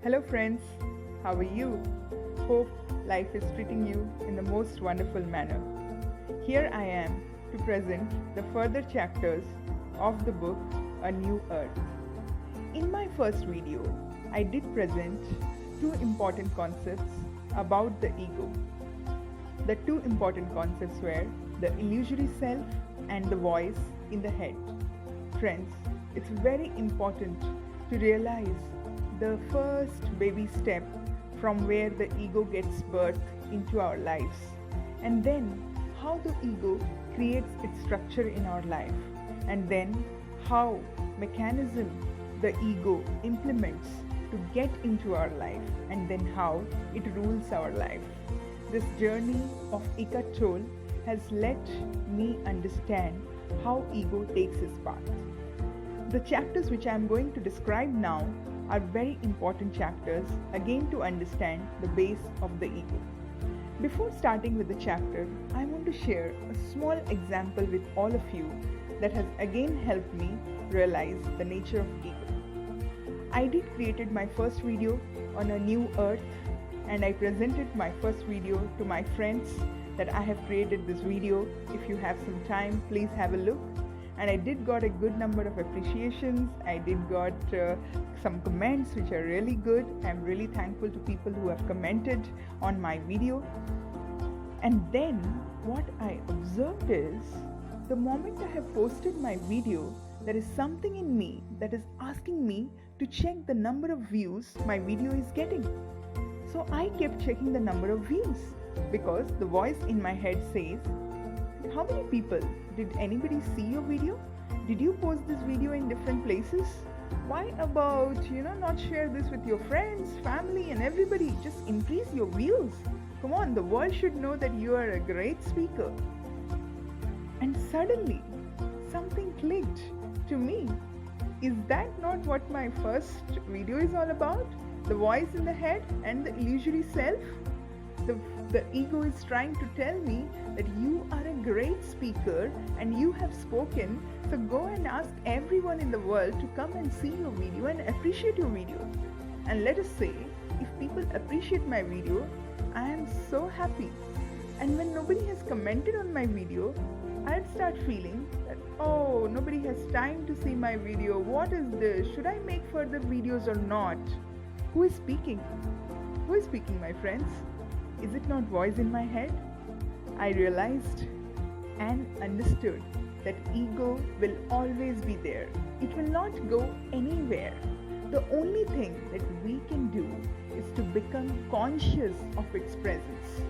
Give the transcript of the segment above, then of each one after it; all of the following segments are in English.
Hello friends, how are you? Hope life is treating you in the most wonderful manner. Here I am to present the further chapters of the book A New Earth. In my first video, I did present two important concepts about the ego. The two important concepts were the illusory self and the voice in the head. Friends, it's very important to realize the first baby step from where the ego gets birthed into our lives, and then how the ego creates its structure in our life, and then how mechanism the ego implements to get into our life, and then how it rules our life. This journey of Eckhart Tolle has let me understand how ego takes its path. The chapters which I am going to describe now are very important chapters again to understand the base of the ego. Before starting with the chapter, I want to share a small example with all of you that has again helped me realize the nature of ego. I did created my first video on a new earth, and I presented my first video to my friends that I have created this video. If you have some time, please have a look. And I did got a good number of appreciations. I did got some comments which are really good. I'm really thankful to people who have commented on my video. And then what I observed is, the moment I have posted my video, there is something in me that is asking me to check the number of views my video is getting. So I kept checking the number of views because the voice in my head says, how many people? Did anybody see your video? Did you post this video in different places? Why about, not share this with your friends, family and everybody? Just increase your views. Come on, the world should know that you are a great speaker. And suddenly, something clicked to me. Is that not what my first video is all about? The voice in the head and the illusory self? The ego is trying to tell me that you are a great speaker and you have spoken, so go and ask everyone in the world to come and see your video and appreciate your video. And let us say, if people appreciate my video, I am so happy. And when nobody has commented on my video, I'd start feeling that, oh, nobody has time to see my video. What is this? Should I make further videos or not? Who is speaking? Who is speaking, my friends? Is it not voice in my head? I realized and understood that ego will always be there. It will not go anywhere. The only thing that we can do is to become conscious of its presence.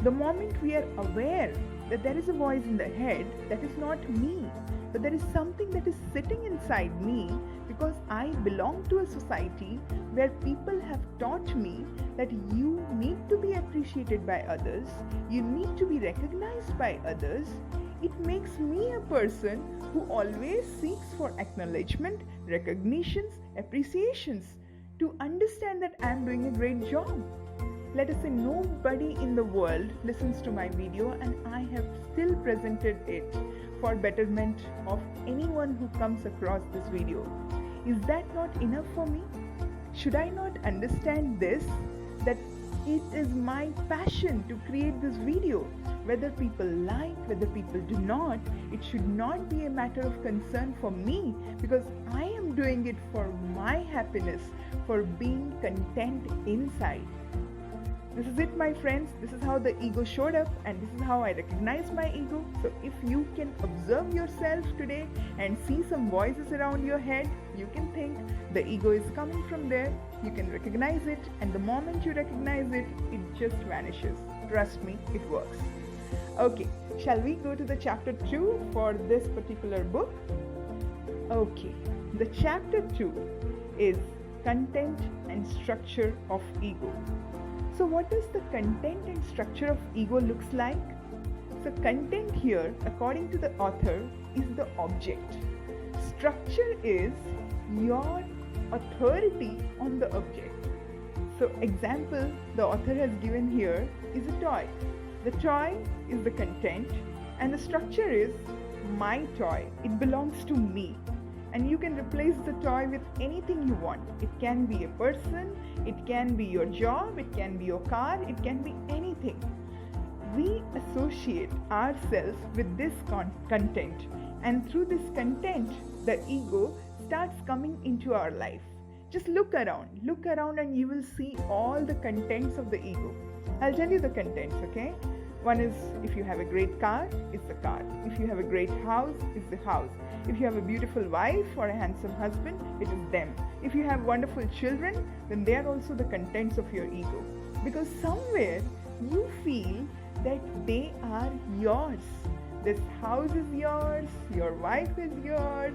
The moment we are aware that there is a voice in the head, that is not me, but there is something that is sitting inside me, because I belong to a society where people have taught me that you need to be appreciated by others, you need to be recognized by others. It makes me a person who always seeks for acknowledgement, recognitions, appreciations, to understand that I am doing a great job. Let us say nobody in the world listens to my video and I have still presented it for betterment of anyone who comes across this video. Is that not enough for me? Should I not understand this? That it is my passion to create this video. Whether people like, whether people do not, it should not be a matter of concern for me, because I am doing it for my happiness, for being content inside. This is it, my friends. This is how the ego showed up, and this is how I recognize my ego. So if you can observe yourself today and see some voices around your head, you can think the ego is coming from there. You can recognize it, and the moment you recognize it, it just vanishes. Trust me, it works. Okay, shall we go to the chapter 2 for this particular book? Okay, the chapter 2 is content and structure of ego. So what does the content and structure of ego looks like? So content here, according to the author, is the object. Structure is your authority on the object. So example the author has given here is a toy. The toy is the content and the structure is my toy. It belongs to me. and you can replace the toy with anything you want. It can be a person, it can be your job, it can be your car, it can be anything. We associate ourselves with this content, and through this content, the ego starts coming into our life. Just look around, and you will see all the contents of the ego. I'll tell you the contents, okay? One is, if you have a great car, it's the car. If you have a great house, it's the house. If you have a beautiful wife or a handsome husband, it is them. If you have wonderful children, then they are also the contents of your ego. Because somewhere you feel that they are yours. This house is yours, your wife is yours,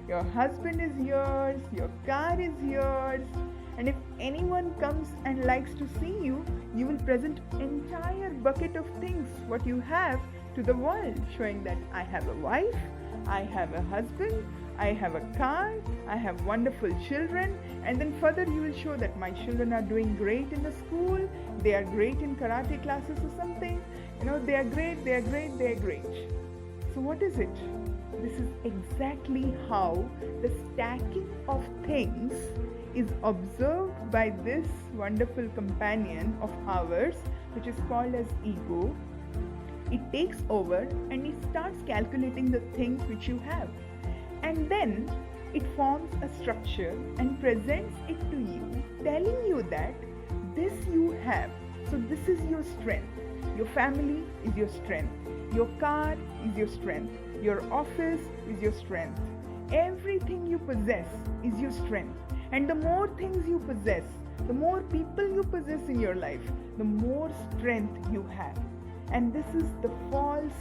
your husband is yours, your car is yours. And if anyone comes and likes to see you, you will present entire bucket of things, what you have, to the world, showing that I have a wife, I have a husband, I have a car, I have wonderful children, and then further you will show that my children are doing great in the school, they are great in karate classes or something, they are great. So what is it? This is exactly how the stacking of things is observed by this wonderful companion of ours, which is called as ego. It takes over and it starts calculating the things which you have. And then it forms a structure and presents it to you, telling you that this you have. So this is your strength. Your family is your strength. Your car is your strength. Your office is your strength. Everything you possess is your strength. And the more things you possess, the more people you possess in your life, the more strength you have. And this is the false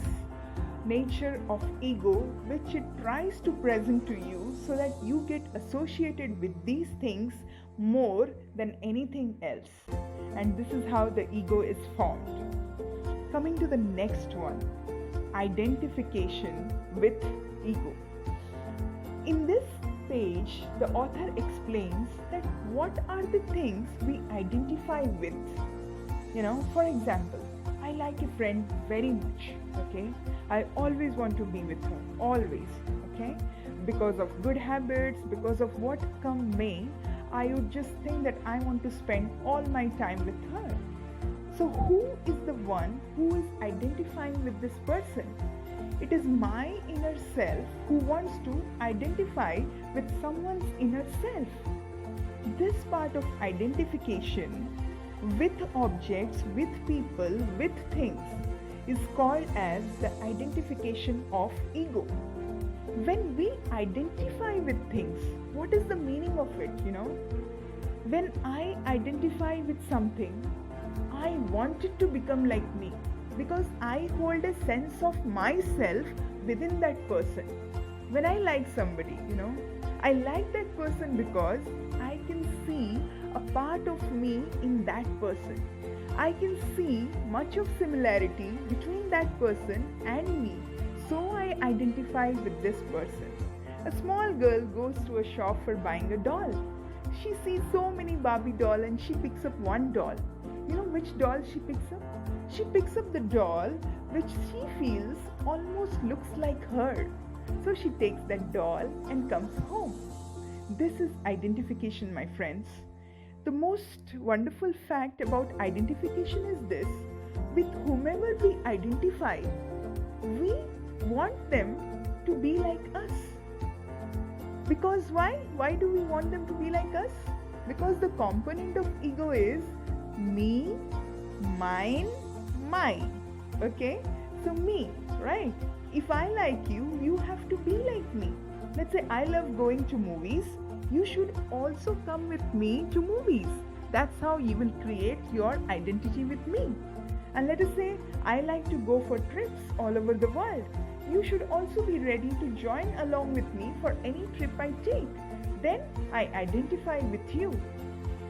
nature of ego, which it tries to present to you so that you get associated with these things more than anything else. And this is how the ego is formed. Coming to the next one, identification with ego. In this page, the author explains that what are the things we identify with. For example, I like a friend very much, okay? I always want to be with her, always, okay? Because of good habits, because of what come may, I would just think that I want to spend all my time with her. So who is the one who is identifying with this person? It is my inner self who wants to identify with someone's inner self. This part of identification with objects, with people, with things is called as the identification of ego. When we identify with things, what is the meaning of it, When I identify with something, I want it to become like me because I hold a sense of myself within that person. When I like somebody, I like that person because I can see a part of me in that person. I can see much of similarity between that person and me. So I identify with this person. A small girl goes to a shop for buying a doll. She sees so many Barbie dolls and she picks up one doll. You know which doll she picks up? She picks up the doll which she feels almost looks like her. So she takes that doll and comes home. This is identification, my friends. The most wonderful fact about identification is this: with whomever we identify, we want them to be like us. Because why? Why do we want them to be like us? Because the component of ego is me, mine, mine. Okay? So me, right? If I like you, you have to be like me. Let's say I love going to movies. You should also come with me to movies. That's how you will create your identity with me. And let us say I like to go for trips all over the world. You should also be ready to join along with me for any trip I take. Then I identify with you.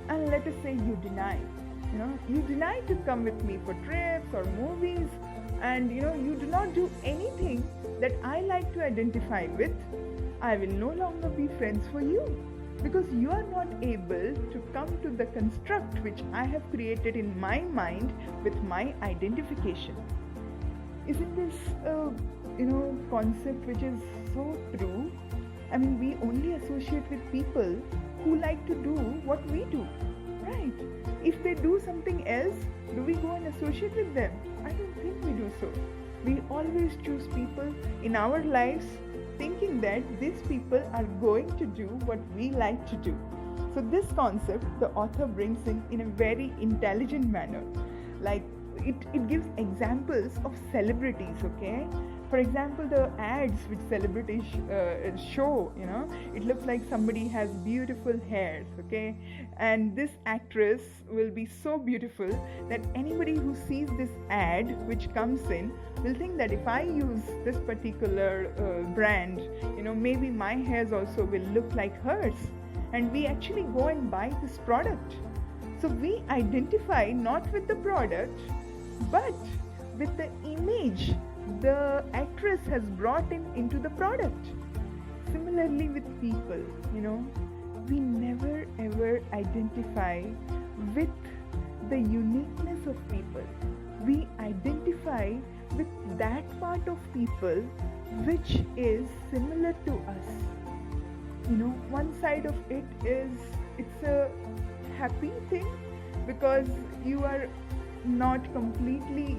And let us say you deny. You deny to come with me for trips or movies, and you do not do anything that I like to identify with. I will no longer be friends for you, because you are not able to come to the construct which I have created in my mind with my identification. Isn't this a concept which is so true? I mean, we only associate with people who like to do what we do, right? If they do something else, do we go and associate with them? I don't think we do so. We always choose people in our lives thinking that these people are going to do what we like to do. So this concept the author brings in a very intelligent manner. Like it gives examples of celebrities, okay? For example, the ads which celebrities show, it looks like somebody has beautiful hairs, okay? And this actress will be so beautiful that anybody who sees this ad which comes in will think that if I use this particular brand, maybe my hairs also will look like hers. And we actually go and buy this product. So we identify not with the product, but with the image the actress has brought into the product. Similarly with people, we never ever identify with the uniqueness of people. We identify with that part of people which is similar to us. One side of it is it's a happy thing because you are not completely,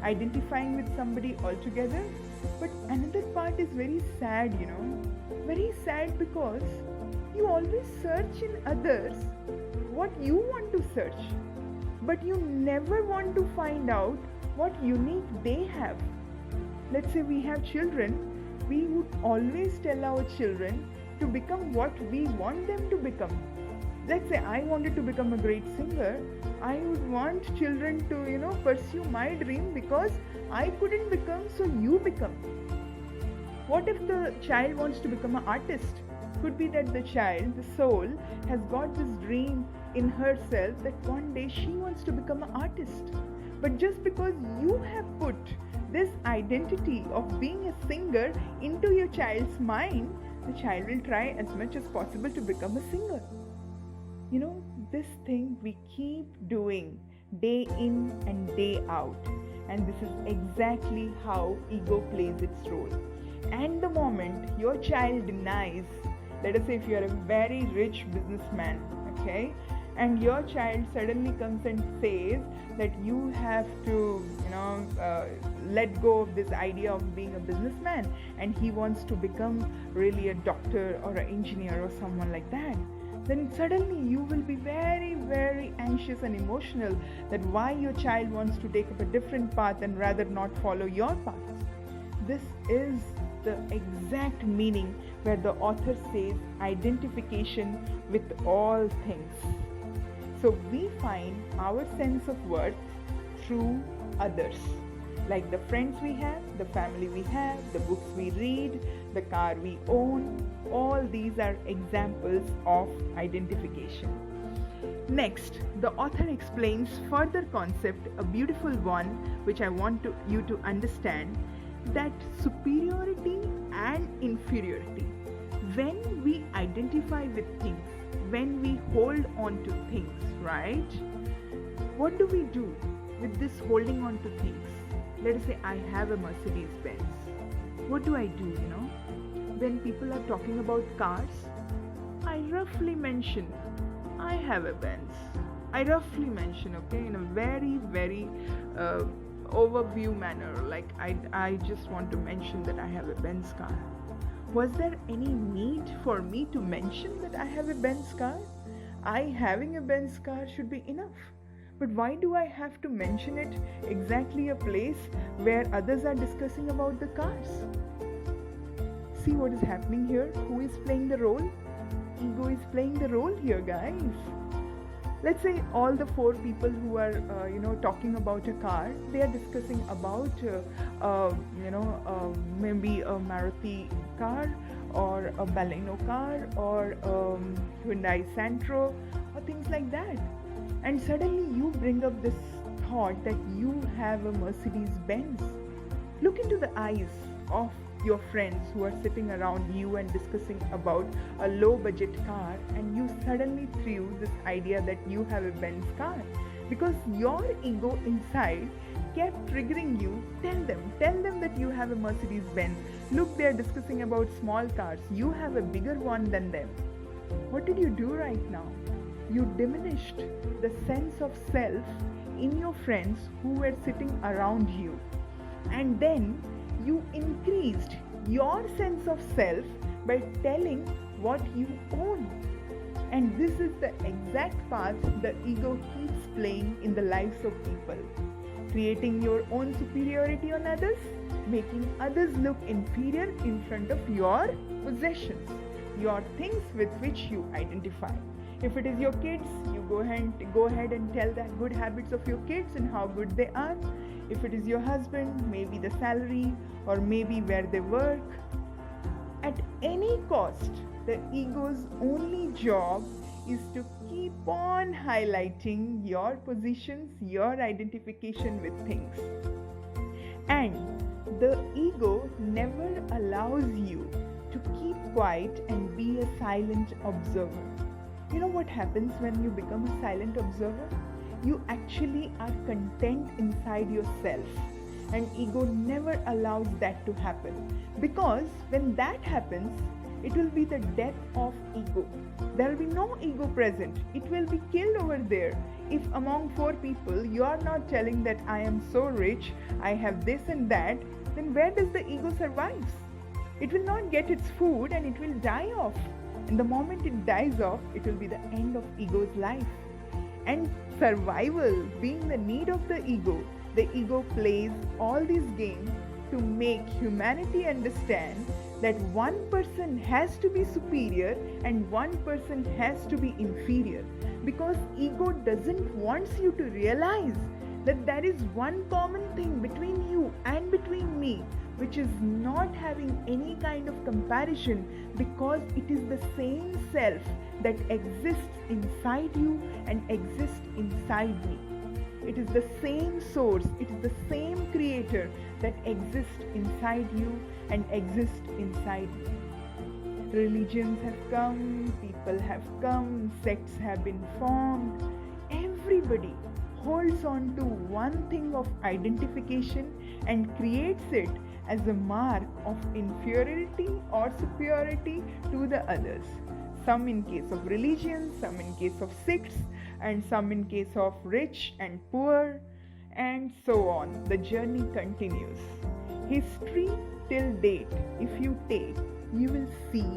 identifying with somebody altogether. But another part is very sad, very sad because you always search in others what you want to search, but you never want to find out what unique they have. Let's say we have children, we would always tell our children to become what we want them to become. Let's say I wanted to become a great singer, I would want children to, pursue my dream because I couldn't become, so you become. What if the child wants to become an artist? Could be that the child, the soul, has got this dream in herself that one day she wants to become an artist. But just because you have put this identity of being a singer into your child's mind, the child will try as much as possible to become a singer. This thing we keep doing day in and day out. And this is exactly how ego plays its role. And the moment your child denies, let us say if you are a very rich businessman, okay, and your child suddenly comes and says that you have to, let go of this idea of being a businessman, and he wants to become really a doctor or an engineer or someone like that, then suddenly you will be very, very anxious and emotional that why your child wants to take up a different path and rather not follow your path. This is the exact meaning where the author says identification with all things. So we find our sense of worth through others, like the friends we have, the family we have, the books we read, the car we own. All these are examples of identification. Next, the author explains further concept, a beautiful one, which I want you to understand, that superiority and inferiority. When we identify with things, when we hold on to things, right? What do we do with this holding on to things? Let us say I have a Mercedes Benz. What do I do, When people are talking about cars, I roughly mention I have a Benz. I roughly mention, okay, in a very, very overview manner, like I just want to mention that I have a Benz car. Was there any need for me to mention that I have a Benz car? I having a Benz car should be enough. But why do I have to mention it exactly a place where others are discussing about the cars? See what is happening here? Who is playing the role? Ego is playing the role here, guys. Let's say all the four people who are, talking about a car, they are discussing about, maybe a Maruti car or a Baleno car or Hyundai Santro or things like that. And suddenly you bring up this thought that you have a Mercedes Benz. Look into the eyes of your friends who are sitting around you and discussing about a low budget car, and you suddenly threw this idea that you have a Benz car because your ego inside kept triggering you. Tell them that you have a Mercedes Benz. Look, they're discussing about small cars. You have a bigger one than them. What did you do right now? You diminished the sense of self in your friends who were sitting around you. And then you increased your sense of self by telling what you own. And this is the exact path the ego keeps playing in the lives of people. Creating your own superiority on others, making others look inferior in front of your possessions, your things with which you identify. If it is your kids, you go ahead and tell the good habits of your kids and how good they are. If it is your husband, maybe the salary or maybe where they work. At any cost, the ego's only job is to keep on highlighting your positions, your identification with things. And the ego never allows you to keep quiet and be a silent observer. You know what happens when you become a silent observer? You actually are content inside yourself. And ego never allows that to happen. Because when that happens, it will be the death of ego. There will be no ego present. It will be killed over there. If among 4 people you are not telling that I am so rich, I have this and that, then where does the ego survive? It will not get its food and it will die off. And the moment it dies off, it will be the end of ego's life. And survival being the need of the ego plays all these games to make humanity understand that one person has to be superior and one person has to be inferior, because ego doesn't want you to realize that there is one common thing between you and between me, which is not having any kind of comparison, because it is the same self that exists inside you and exists inside me. It is the same source, it is the same creator that exists inside you and exists inside me. Religions have come, people have come, sects have been formed. Everybody holds on to one thing of identification and creates it as a mark of inferiority or superiority to the others. Some in case of religion, some in case of sects, and some in case of rich and poor, and so on. The journey continues. History till date, if you take, you will see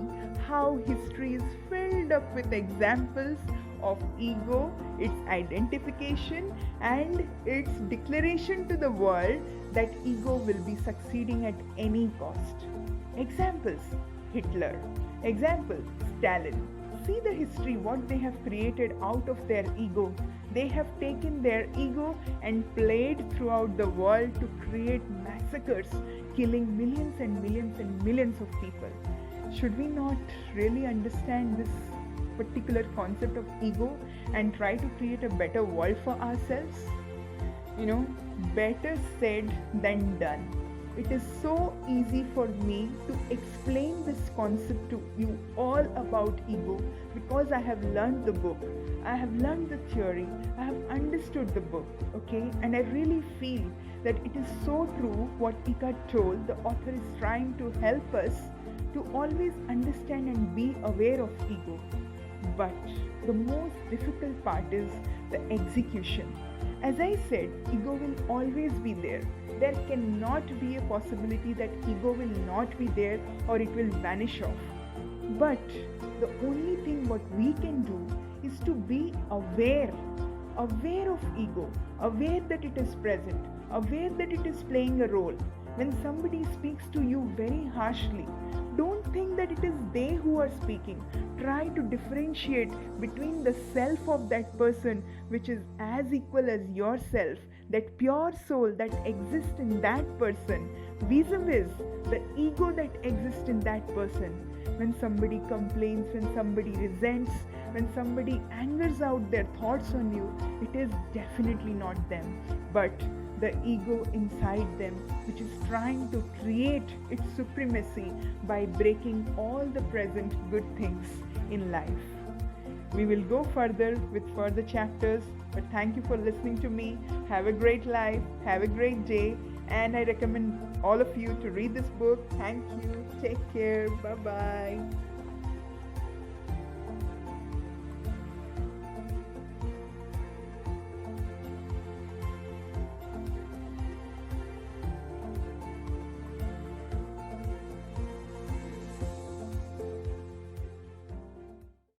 how history is filled up with examples of ego, its identification, and its declaration to the world that ego will be succeeding at any cost. Examples: Hitler. Example: Stalin. See the history, what they have created out of their ego. They have taken their ego and played throughout the world to create massacres, killing millions and millions and millions of people. Should we not really understand this particular concept of ego and try to create a better world for ourselves? Better said than done. It is so easy for me to explain this concept to you all about ego because I have learned the book, I have learned the theory, I have understood the book, okay? And I really feel that it is so true what Eckhart Tolle, the author, is trying to help us to always understand and be aware of ego. But the most difficult part is the execution. As I said, ego will always be there. There cannot be a possibility that ego will not be there or it will vanish off. But the only thing what we can do is to be aware of ego, aware that it is present, aware that it is playing a role. When somebody speaks to you very harshly, don't think that it is they who are speaking. Try to differentiate between the self of that person, which is as equal as yourself, that pure soul that exists in that person, vis-a-vis the ego that exists in that person. When somebody complains, when somebody resents, when somebody angers out their thoughts on you, it is definitely not them, but the ego inside them, which is trying to create its supremacy by breaking all the present good things in life. We will go further with further chapters, but thank you for listening to me. Have a great life, have a great day, and I recommend all of you to read this book. Thank you. Take care. Bye bye.